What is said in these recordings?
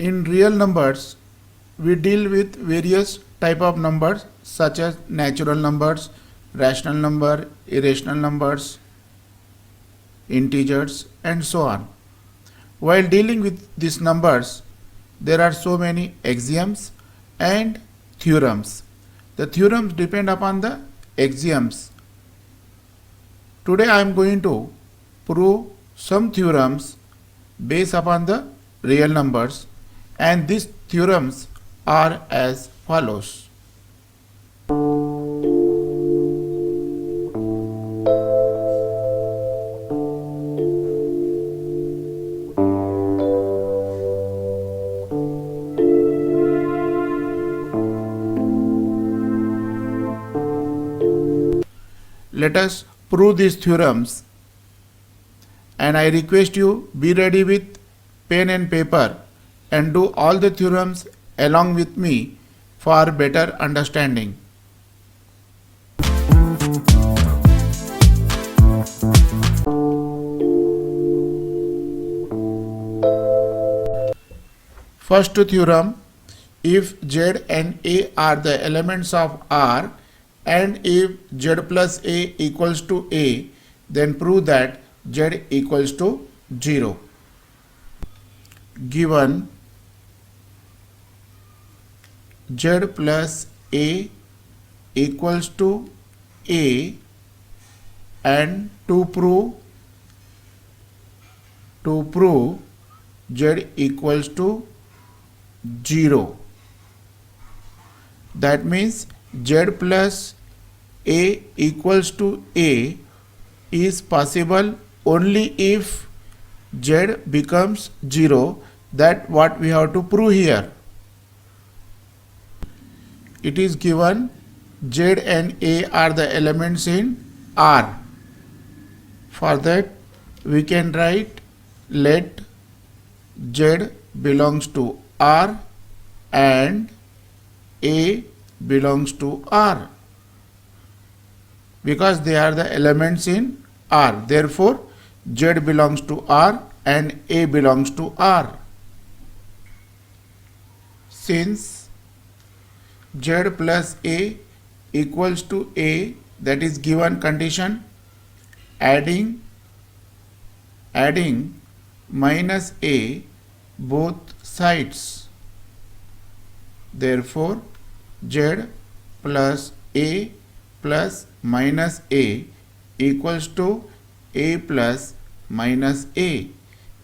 In real numbers, we deal with various type of numbers such as natural numbers, rational number, irrational numbers, integers, and so on. While dealing with these numbers, there are so many axioms and theorems. The theorems depend upon the axioms. Today I am going to prove some theorems based upon the real numbers, and these theorems are as follows. Let us prove these theorems, and I request you be ready with pen and paper and do all the theorems along with me for better understanding. First theorem: if Z and A are the elements of R, and if Z plus A equals to A, then prove that Z equals to 0. Given Z plus A equals to A, and to prove Z equals to 0, that means Z plus A equals to A is possible only if Z becomes 0. That what we have to prove here. It is given Z and A are the elements in R. For that we can write let Z belongs to R and A belongs to R, because they are the elements in R. Therefore, Z belongs to R and A belongs to R. Since Z plus A equals to A, that is given condition, adding minus A both sides. Therefore, Z plus A plus minus A equals to A plus minus A.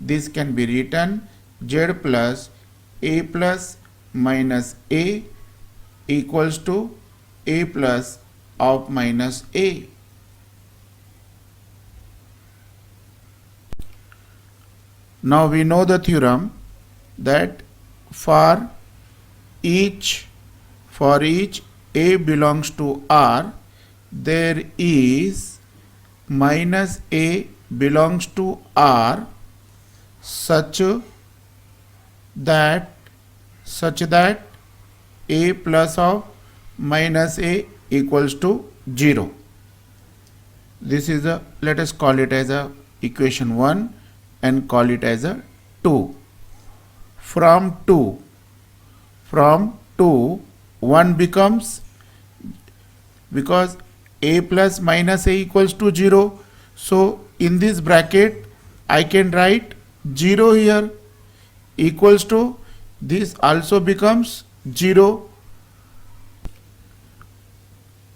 This can be written Z plus A plus minus A equals to A plus of minus A. Now we know the theorem that for each A belongs to R, there is minus A belongs to R such that A plus of minus A equals to 0. This is a, let us call it as a equation 1 and call it as a 2. From 2 1 becomes, because A plus minus A equals to 0, so in this bracket I can write 0 here, equals to, this also becomes 0.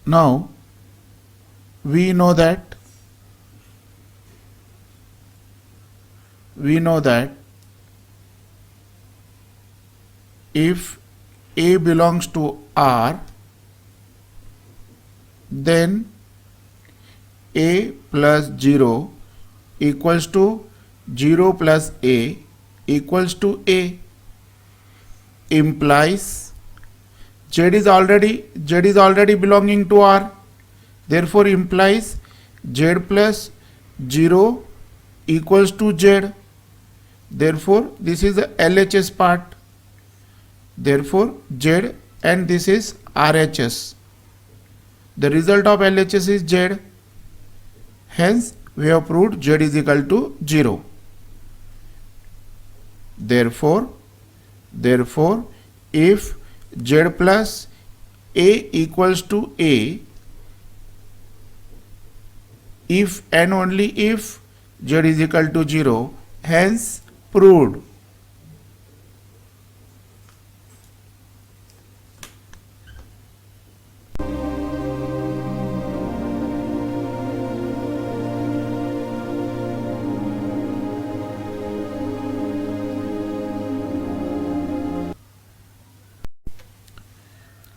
Now we know that if A belongs to R, then A plus 0 equals to 0 plus A equals to A, implies Z is already belonging to R, therefore implies Z plus 0 equals to Z. Therefore this is the LHS part. Therefore Z, and this is RHS. The result of LHS is Z. Hence we have proved Z is equal to 0. Therefore Therefore, if z plus a equals to a, if and only if z is equal to 0, hence proved.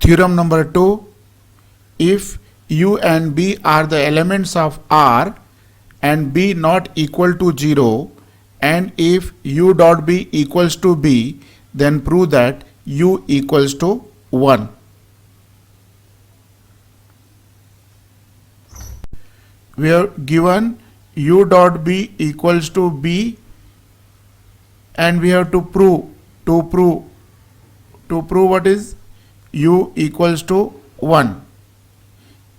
Theorem number 2. If u and b are the elements of R and b not equal to 0, and if u dot b equals to b, then prove that u equals to 1. We are given u dot b equals to b, and we have to prove what is u equals to 1.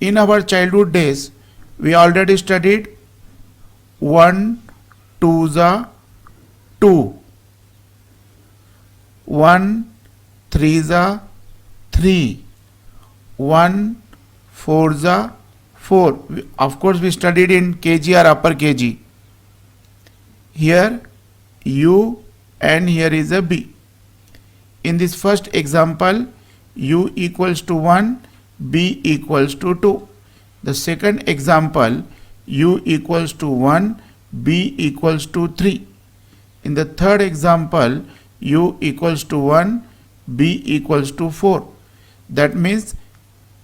In our childhood days, we already studied 1 2 za 2, 1 3 za 3, 1 4 za 4. Of course, we studied in kg or upper kg. Here u and here is a b. In this first example, u equals to 1, b equals to 2. The second example, u equals to 1, b equals to 3. In the third example, u equals to 1, b equals to 4. That means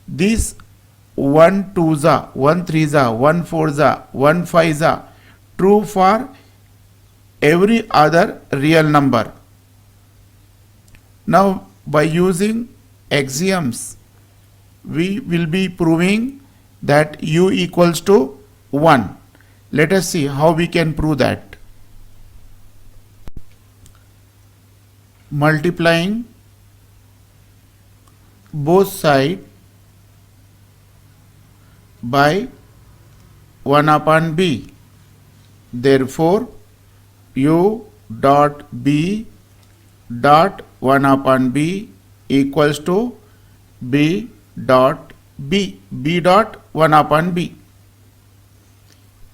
this 1 2 za, 1 3 za, 1 4 za, 1 5 za, true for every other real number. Now, by using axioms, we will be proving that u equals to 1. Let us see how we can prove that. Multiplying both sides by 1 upon b. Therefore, u dot b dot 1 upon b equals to b dot b, b dot 1 upon b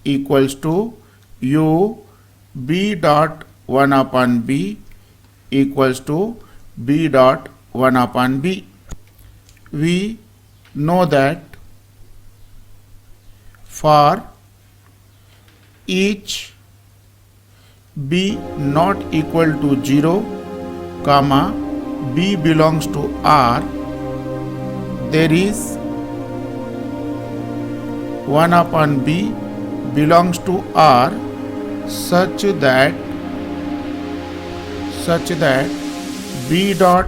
equals to u b dot 1 upon b equals to b dot 1 upon b. We know that for each b not equal to 0, comma b belongs to R, there is 1 upon b belongs to R such that b dot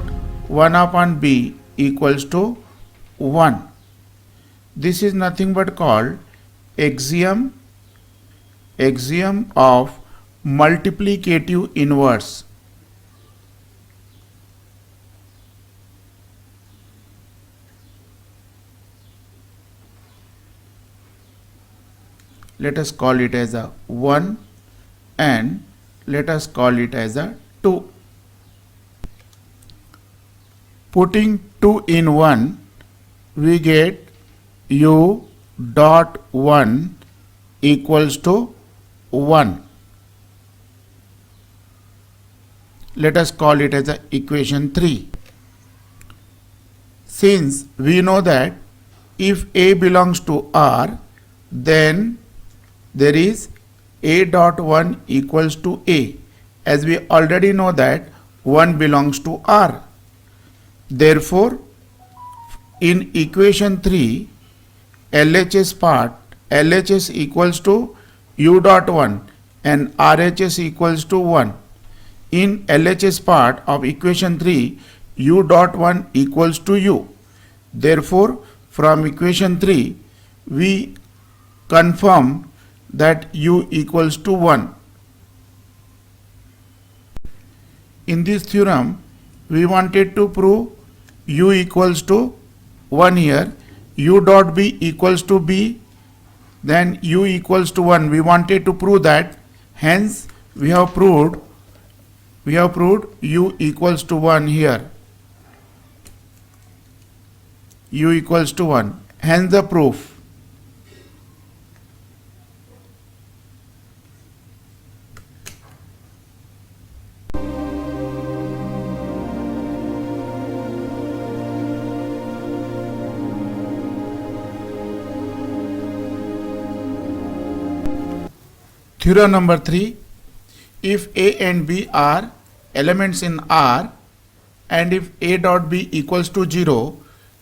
1 upon b equals to 1. This is nothing but called axiom of multiplicative inverse. Let us call it as a 1 and let us call it as a 2. Putting 2 in 1, we get u dot 1 equals to 1. Let us call it as a equation 3. Since we know that if a belongs to R, then there is a dot 1 equals to a, as we already know that 1 belongs to R. Therefore, in equation 3, LHS part, LHS equals to u dot 1 and RHS equals to 1. In LHS part of equation 3, u dot 1 equals to u. Therefore, from equation 3, we confirm that u equals to 1. In this theorem, we wanted to prove u equals to 1 here, u dot b equals to b, then u equals to 1. We wanted to prove that, hence we have proved We have proved u equals to 1 here. U equals to 1. Hence the proof. Theorem number 3. If A and B are elements in R and if A dot B equals to 0,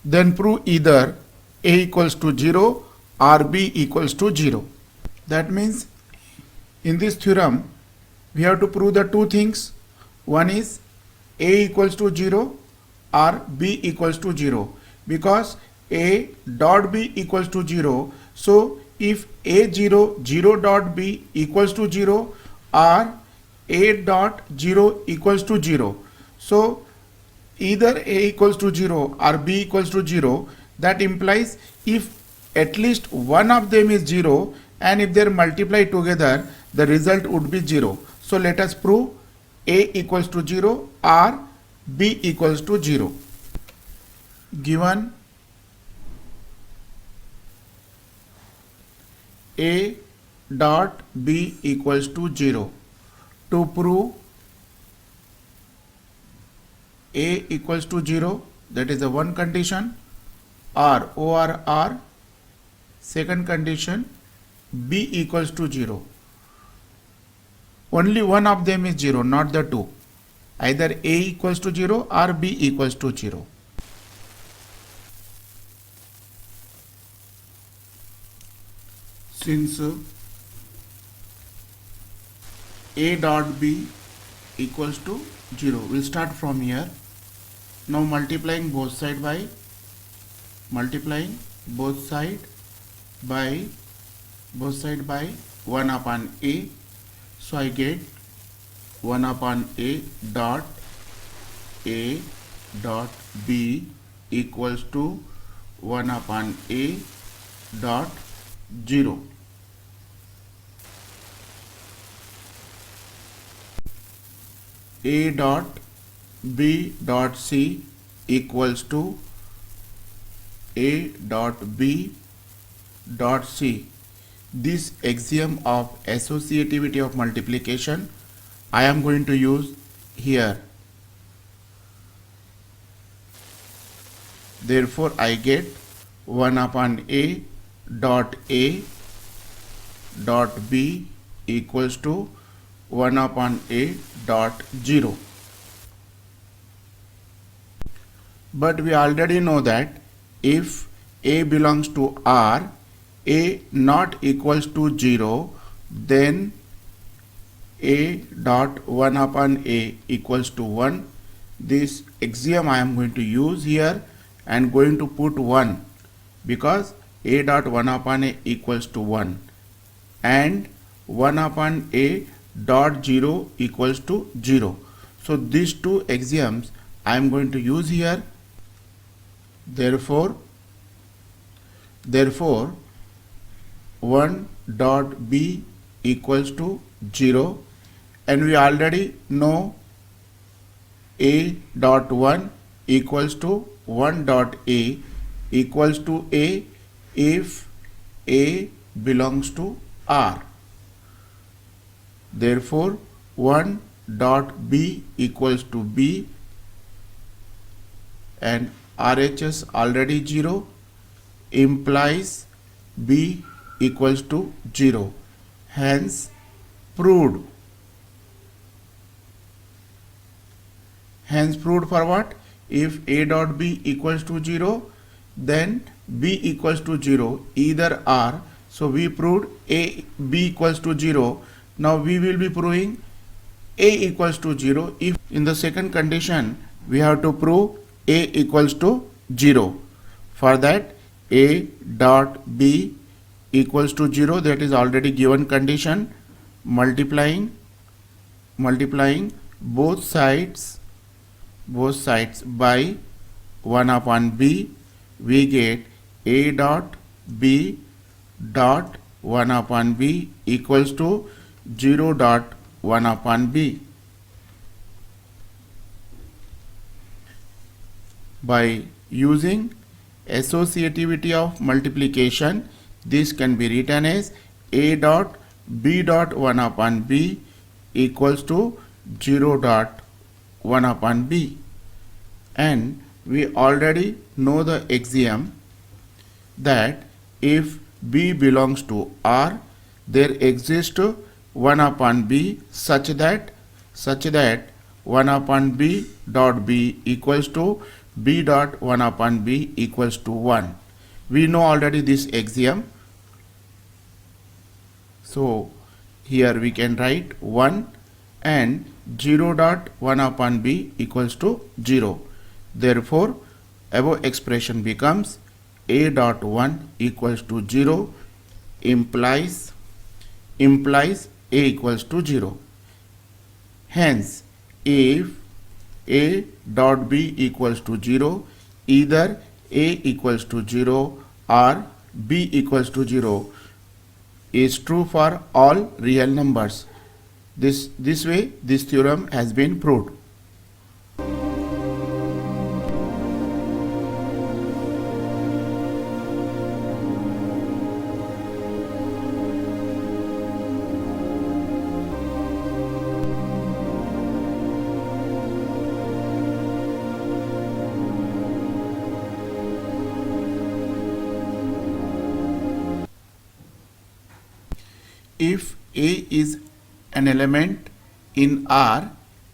then prove either A equals to 0 or B equals to 0. That means in this theorem we have to prove the two things. One is A equals to 0 or B equals to 0, because A dot B equals to 0. So if A0 0 dot B equals to 0 or A dot 0 equals to 0, so either A equals to 0 or B equals to 0, that implies if at least one of them is 0 and if they are multiplied together, the result would be 0. So let us prove A equals to 0 or B equals to 0. Given A dot B equals to 0, to prove A equals to 0, that is the one condition, or OR, second condition, B equals to 0. Only one of them is 0, not the two. Either A equals to 0 or B equals to 0. Since A dot B equals to 0, we'll start from here. Now multiplying both side by 1 upon A. So I get 1 upon A dot B equals to 1 upon A dot 0. A dot B dot C equals to A dot B dot C. This axiom of associativity of multiplication I am going to use here. Therefore, I get 1 upon A dot B equals to 1 upon A dot 0. But we already know that if A belongs to R, A not equals to 0, then A dot 1 upon A equals to 1. This axiom I am going to use here and going to put 1, because A dot 1 upon A equals to 1 and 1 upon A dot 0 equals to 0. So these two axioms I am going to use here. Therefore 1 dot B equals to 0, and we already know A dot 1 equals to 1 dot A equals to A if A belongs to R. Therefore 1 dot B equals to B, and RHS already 0 implies B equals to 0. Hence proved. Hence proved for what? If A dot B equals to 0, then B equals to 0, either R. So we proved B equals to 0. Now we will be proving A equals to 0. If in the second condition we have to prove A equals to 0. For that A dot B equals to 0, that is already given condition. Multiplying both sides by 1 upon B, we get A dot B dot 1 upon B equals to 0 dot 1 upon B. By using associativity of multiplication, this can be written as a dot b dot 1 upon b equals to 0 dot 1 upon b. And we already know the axiom that if b belongs to R, there exists 1 upon b such that 1 upon b dot b equals to b dot 1 upon b equals to 1. We know already this axiom. So here we can write 1 and 0 dot 1 upon b equals to 0. Therefore, above expression becomes a dot 1 equals to 0 implies a equals to 0. Hence, if a dot b equals to 0, either a equals to 0 or b equals to 0 is true for all real numbers. This way, this theorem has been proved. If a is an element in R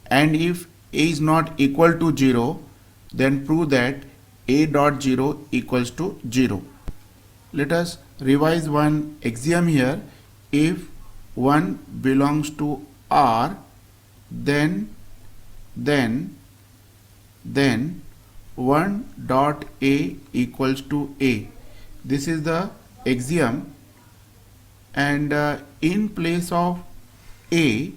and if a is not equal to 0, then prove that a dot 0 equals to 0. Let us revise one axiom here. If 1 belongs to R, then 1 dot a equals to a. This is the axiom. And in place of a,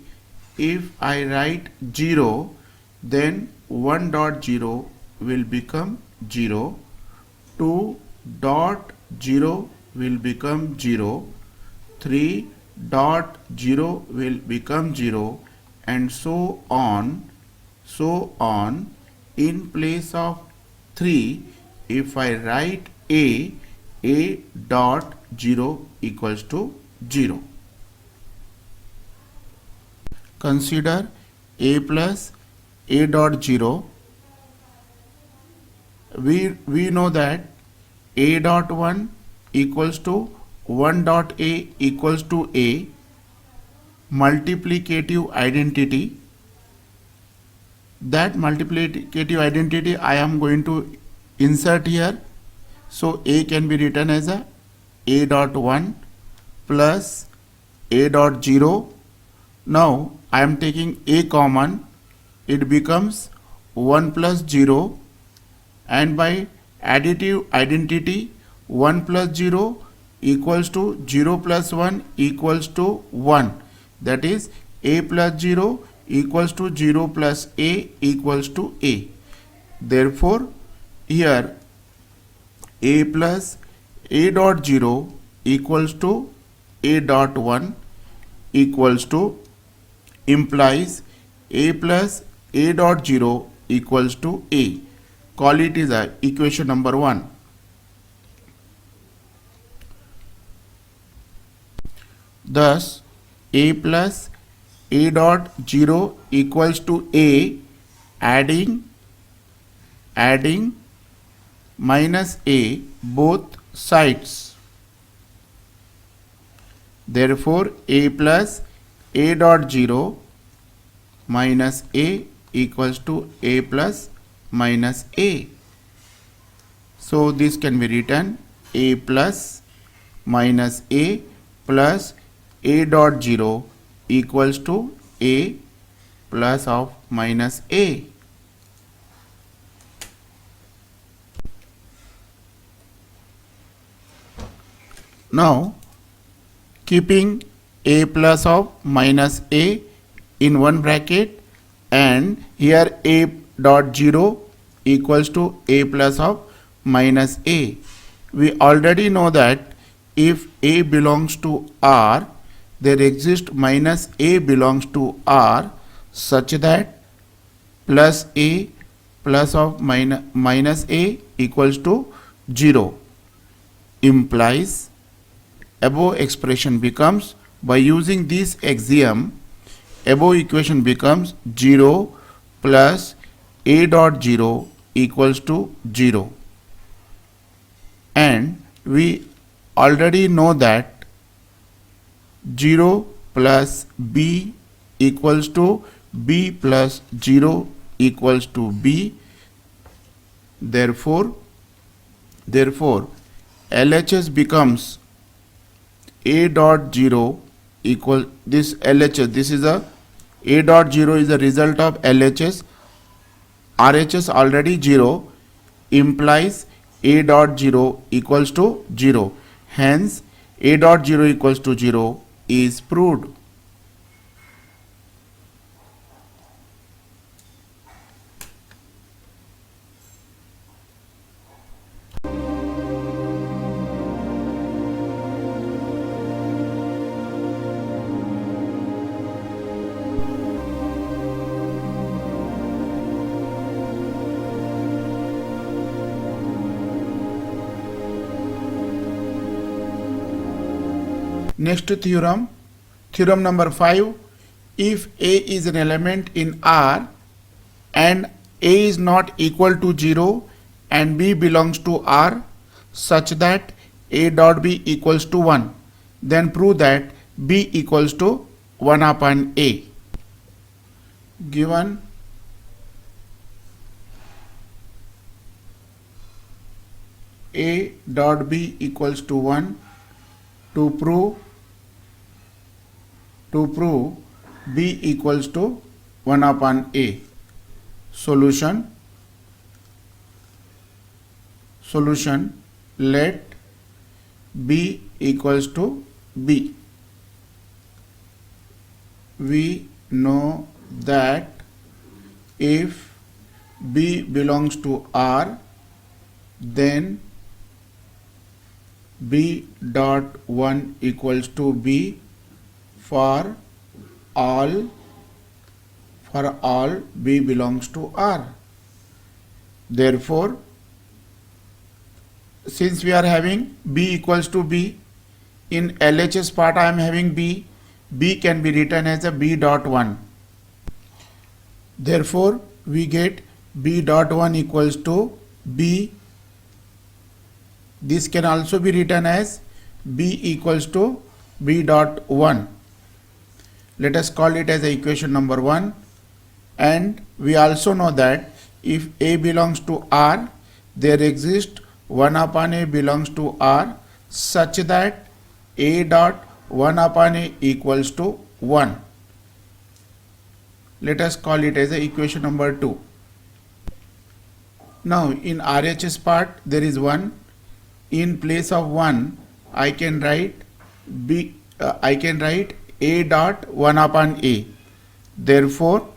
if I write 0, then 1 dot 0 will become 0, 2 dot 0 will become 0, 3 dot 0 will become 0, and so on. In place of 3, if I write a dot 0 equals to 0. Consider a plus a dot 0. We know that a dot 1 equals to 1 dot a equals to a. Multiplicative identity. That multiplicative identity I am going to insert here. So a can be written as a dot 1 plus a dot 0. Now I am taking a common. It becomes 1 plus 0, and by additive identity 1 plus 0 equals to 0 plus 1 equals to 1. That is a plus 0 equals to 0 plus a equals to a. Therefore, here a plus a dot 0 equals to a dot 1 equals to implies a plus a dot 0 equals to a. Call it is a equation number 1. Thus, a plus a dot 0 equals to a, adding minus a both sides. Therefore, a plus a dot 0 minus a equals to a plus minus a. So this can be written a plus minus a plus a dot 0 equals to a plus of minus a. Now, keeping a plus of minus a in one bracket, and here a dot 0 equals to a plus of minus a. We already know that if a belongs to R, there exists minus a belongs to R such that plus a plus of minus a equals to 0 implies above expression becomes, by using this axiom, above equation becomes 0 plus a dot 0 equals to 0. And we already know that 0 plus b equals to b plus 0 equals to b. Therefore LHS becomes a dot 0 equal this LHS, this is a dot 0 is the result of LHS. RHS already 0 implies a dot 0 equals to 0. Hence a dot 0 equals to 0 is proved. Next theorem, theorem number 5. If A is an element in R and A is not equal to 0 and B belongs to R such that A dot B equals to 1, then prove that B equals to 1 upon A. Given A dot B equals to 1, to prove B equals to 1 upon A. Solution, let B equals to B. We know that if B belongs to R, then B dot 1 equals to B for all B belongs to R. Therefore, since we are having B equals to B, in LHS part I am having B can be written as a B dot 1. Therefore, we get B dot 1 equals to B. This can also be written as B equals to B dot 1. Let us call it as a equation number 1. And we also know that if A belongs to R, there exists 1 upon A belongs to R such that A dot 1 upon A equals to 1. Let us call it as a equation number 2. Now in RHS part there is 1. In place of 1 I can write A dot 1 upon A. Therefore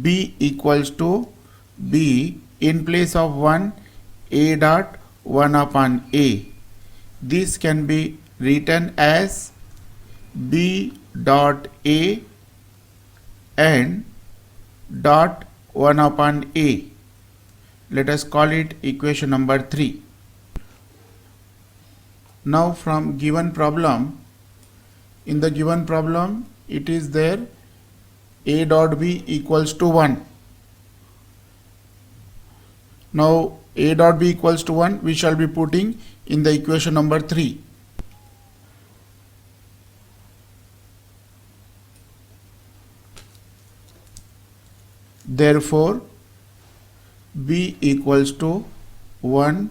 B equals to B, in place of 1 A dot 1 upon A. This can be written as B dot A and dot 1 upon A. Let us call it equation number 3. Now from given problem, in the given problem it is there A dot B equals to 1. Now A dot B equals to 1 we shall be putting in the equation number 3. Therefore B equals to 1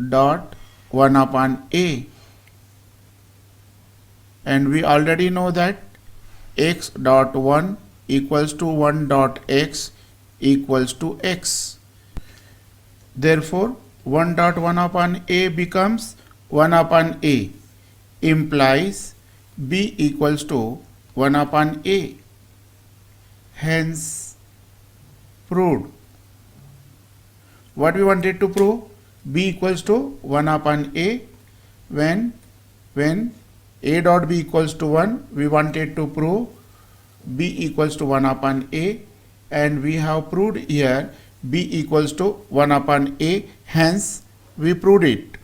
dot 1 upon A, and we already know that x dot 1 equals to 1 dot x equals to x. Therefore 1 dot 1 upon A becomes 1 upon A, implies B equals to 1 upon A. Hence proved. What we wanted to prove? B equals to 1 upon A. When A dot B equals to 1, we wanted to prove B equals to 1 upon A. and we have proved here b equals to 1 upon a, hence we proved it.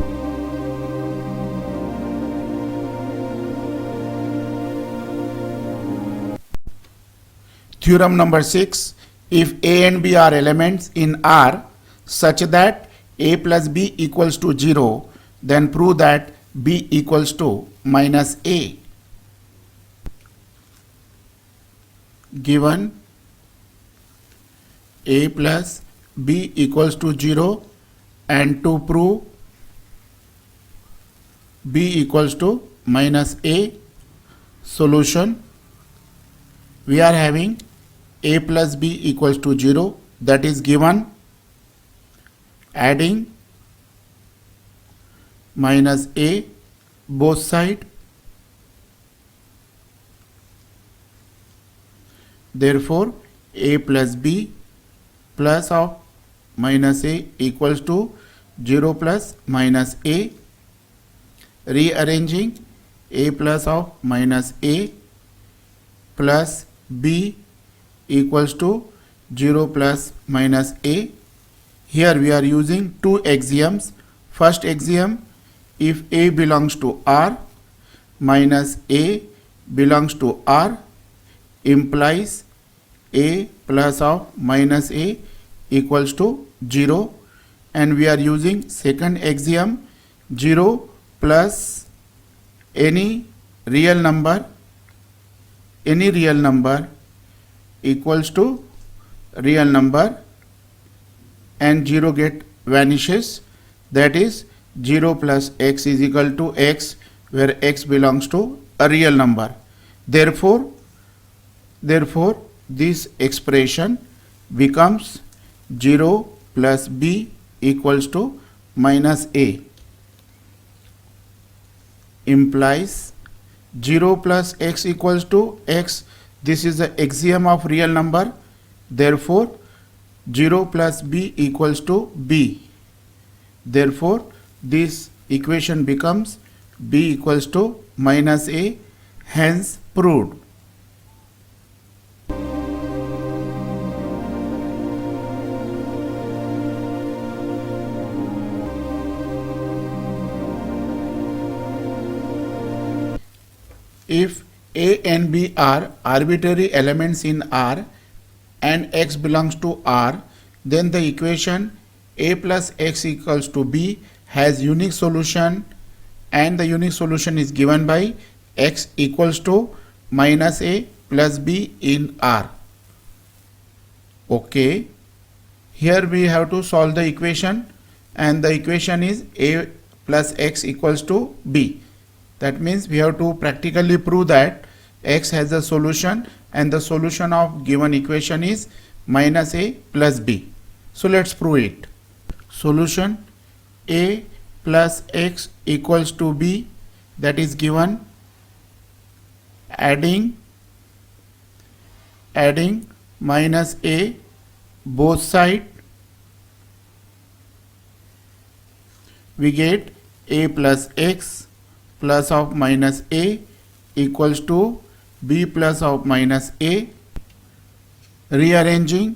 Theorem number 6. If a and b are elements in R such that a plus b equals to 0, then prove that b equals to minus a. Given a plus b equals to 0 and to prove b equals to minus a, solution, we are having a plus b equals to 0, that is given, adding minus a both side, therefore a plus b plus of minus a equals to 0 plus minus a, rearranging a plus of minus a plus b equals to 0 plus minus a. Here we are using two axioms. First axiom, if a belongs to R minus a belongs to R, implies a plus of minus a equals to 0, and we are using second axiom, 0 plus any real number equals to real number, and 0 get vanishes, that is 0 plus x is equal to x, where x belongs to a real number. Therefore this expression becomes 0 plus b equals to minus a, implies 0 plus x equals to x. This is the axiom of real number, therefore 0 plus b equals to b. Therefore this equation becomes b equals to minus a, hence proved. If a and b are arbitrary elements in R and x belongs to R, then the equation a plus x equals to b has unique solution, and the unique solution is given by x equals to minus a plus b in R. Okay, here we have to solve the equation, and the equation is a plus x equals to b. That means we have to practically prove that x has a solution, and the solution of given equation is minus a plus b. So let's prove it. Solution, a plus x equals to b, that is given, adding minus a both side, we get a plus x plus of minus a equals to b plus of minus a, rearranging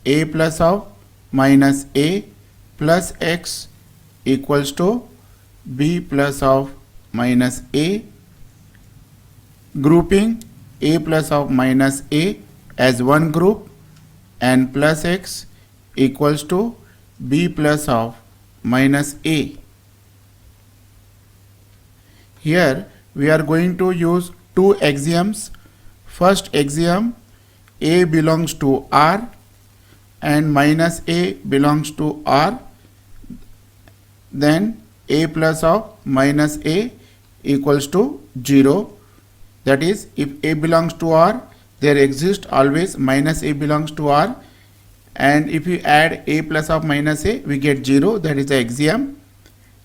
a plus of minus a plus x equals to b plus of minus a, grouping a plus of minus a as one group, and plus x equals to b plus of minus a. Here we are going to use two axioms. First axiom, a belongs to R and minus a belongs to R, then a plus of minus a equals to 0. That is, if a belongs to R, there exists always minus a belongs to R, and if you add a plus of minus a, we get 0. That is the axiom.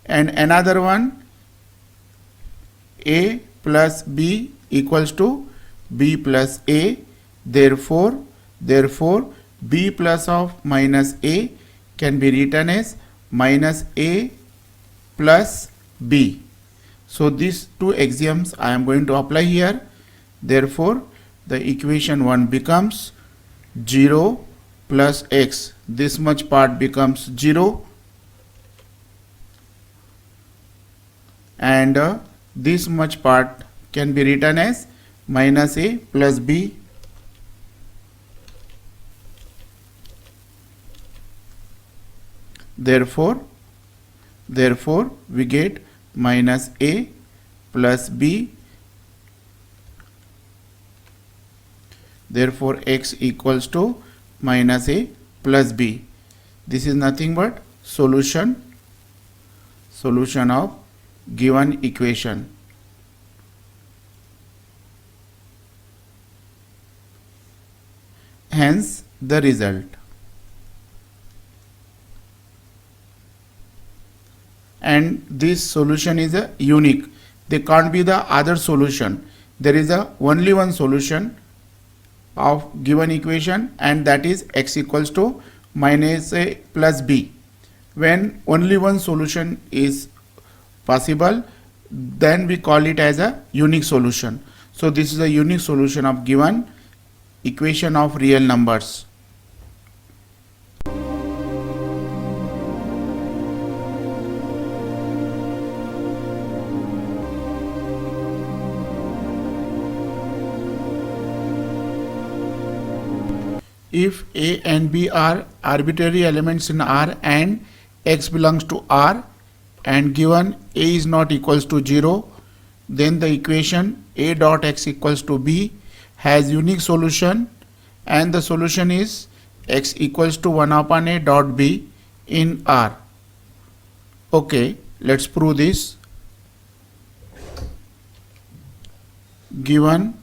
And another one, a plus b equals to b plus a, therefore b plus of minus a can be written as minus a plus b. So these two axioms I am going to apply here. Therefore the equation 1 becomes 0 plus x, this much part becomes 0, and this much part can be written as minus a plus b. Therefore we get minus a plus b. Therefore x equals to minus a plus b. This is nothing but solution of given equation. Hence the result. And this solution is a unique. There can't be the other solution. There is a only one solution of given equation, and that is x equals to minus a plus b. When only one solution is possible, then we call it as a unique solution. So this is a unique solution of given equation of real numbers. If a and b are arbitrary elements in R and x belongs to R, and given a is not equals to 0, then the equation a dot x equals to b has unique solution, and the solution is x equals to 1 upon a dot b in R. Okay, let's prove this. Given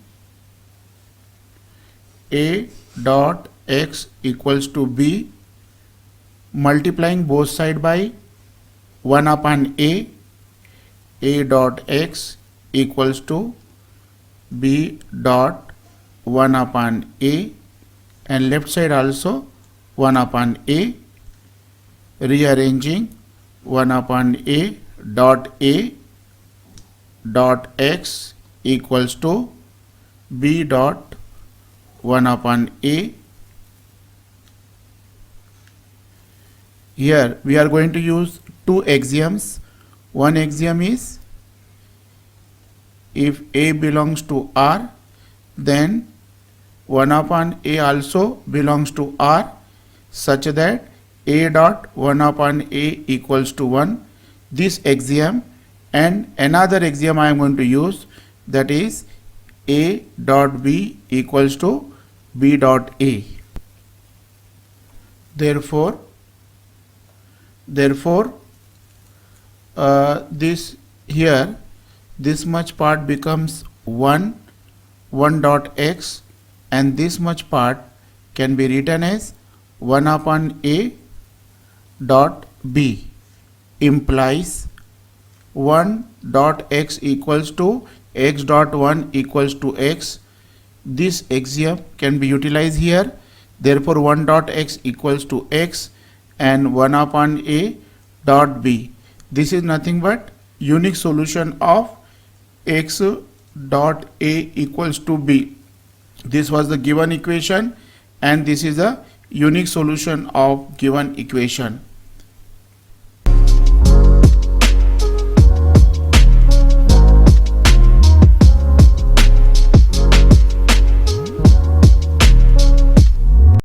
a dot x equals to b, multiplying both sides by 1 upon a dot x equals to b dot 1 upon a, and left side also 1 upon a, rearranging 1 upon a dot x equals to b dot 1 upon a. Here we are going to use two axioms. One axiom is, if a belongs to R, then 1 upon a also belongs to R, such that a dot 1 upon a equals to 1. This axiom, and another axiom I am going to use, that is a dot b equals to b dot a. Therefore this here, this much part becomes 1 dot x, and this much part can be written as 1 upon a dot b, implies 1 dot x equals to x dot 1 equals to x. This axiom can be utilized here. Therefore 1 dot x equals to x, and 1 upon a dot b. This is nothing but unique solution of x dot a equals to b. This was the given equation, and this is a unique solution of given equation.